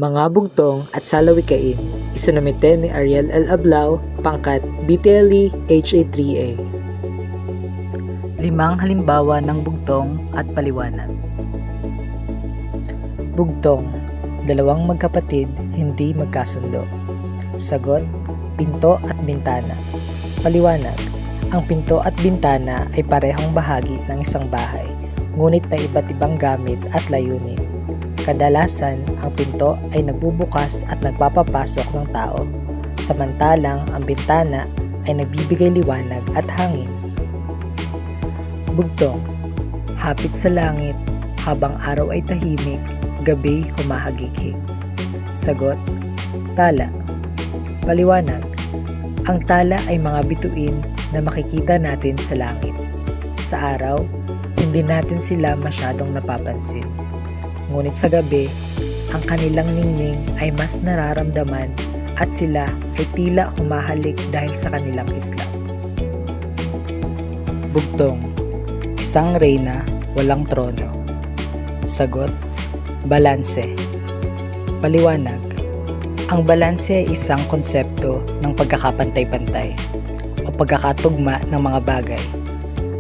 Mga bugtong at salawikain, isinumite ni Ariel L. Ablao, pangkat BTLE HA3A. 5 halimbawa ng bugtong at paliwanag. Bugtong, dalawang magkapatid hindi magkasundo. Sagot, pinto at bintana. Paliwanag, ang pinto at bintana ay parehong bahagi ng isang bahay, ngunit may iba't ibang gamit at layunin. Kadalasan, ang pinto ay nagbubukas at nagpapapasok ng tao, samantalang ang bintana ay nagbibigay liwanag at hangin. Bugtong, hapit sa langit, habang araw ay tahimik, gabi humahagikik. Sagot, tala. Paliwanag, ang tala ay mga bituin na makikita natin sa langit. Sa araw, hindi natin sila masyadong napapansin. Ngunit sa gabi, ang kanilang ningning ay mas nararamdaman at sila ay tila humahalik dahil sa kanilang isla. Bugtong, isang reyna, walang trono. Sagot, balanse. Paliwanag, ang balanse ay isang konsepto ng pagkakapantay-pantay o pagkakatugma ng mga bagay.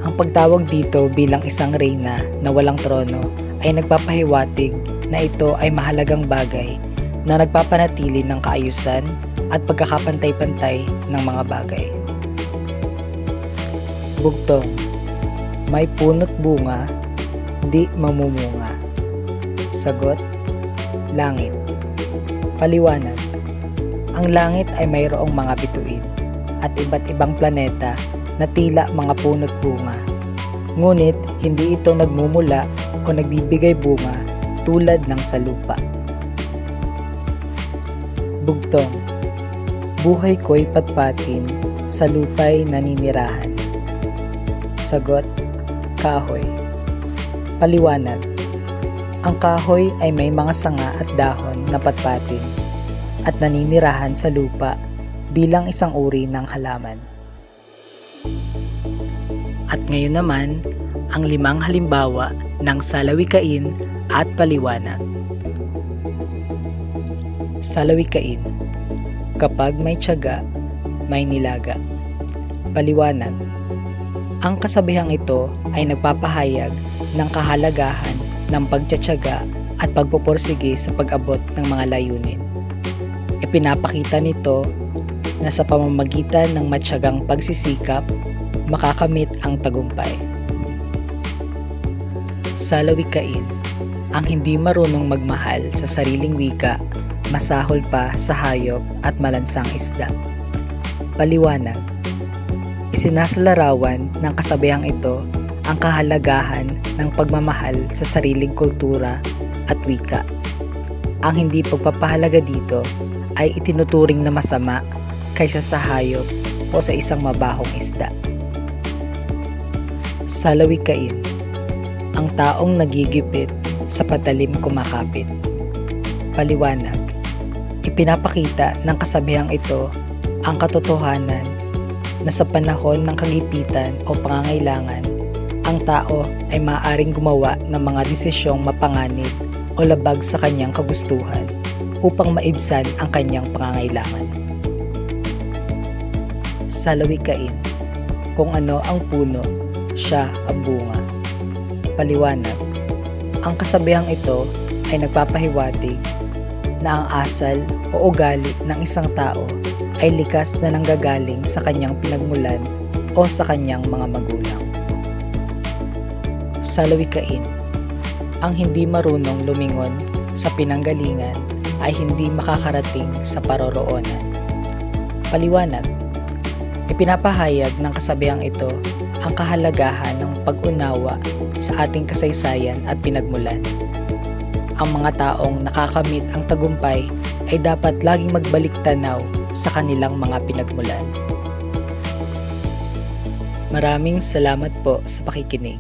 Ang pagtawag dito bilang isang reyna na walang trono ay nagpapahiwatig na ito ay mahalagang bagay na nagpapanatili ng kaayusan at pagkakapantay-pantay ng mga bagay. Bugtong, may punot bunga, di mamumunga. Sagot, langit. Paliwanag, ang langit ay mayroong mga bituin at iba't ibang planeta na tila mga punot bunga. Ngunit hindi ito nagmumula o nagbibigay bunga tulad ng sa lupa. Bugtong, buhay ko'y patpatin, sa lupa'y naninirahan. Sagot, kahoy. Paliwanag, ang kahoy ay may mga sanga at dahon na patpatin at naninirahan sa lupa bilang isang uri ng halaman. At ngayon naman, ang 5 halimbawa ng salawikain at paliwanag. Salawikain, kapag may tiyaga, may nilaga. Paliwanag, ang kasabihang ito ay nagpapahayag ng kahalagahan ng pagtitiyaga at pagpupursige sa pag-abot ng mga layunin. Ipinapakita nito na sa pamamagitan ng matiyagang pagsisikap, makakamit ang tagumpay. Salawikain, ang hindi marunong magmahal sa sariling wika, masahol pa sa hayop at malansang isda. Paliwanag, isinasalarawan ng kasabihang ito ang kahalagahan ng pagmamahal sa sariling kultura at wika. Ang hindi pagpapahalaga dito ay itinuturing na masama kaysa sa hayop o sa isang mabahong isda. Salawikain, ang taong nagigipit sa patalim kumakapit. Paliwanag, ipinapakita ng kasabihang ito ang katotohanan na sa panahon ng kagipitan o pangangailangan, ang tao ay maaaring gumawa ng mga desisyong mapanganib o labag sa kanyang kagustuhan upang maibsan ang kanyang pangangailangan. Salawikain, kung ano ang puno, siya ang bunga. Paliwanag, ang kasabihang ito ay nagpapahiwatig na ang asal o ugali ng isang tao ay likas na nanggagaling sa kanyang pinagmulan o sa kanyang mga magulang. Salawikain, ang hindi marunong lumingon sa pinanggalingan ay hindi makakarating sa paroroonan. Paliwanag, ipinapahayag ng kasabihang ito ang kahalagahan ng pag-unawa sa ating kasaysayan at pinagmulan. Ang mga taong nakakamit ang tagumpay ay dapat laging magbalik tanaw sa kanilang mga pinagmulan. Maraming salamat po sa pakikinig.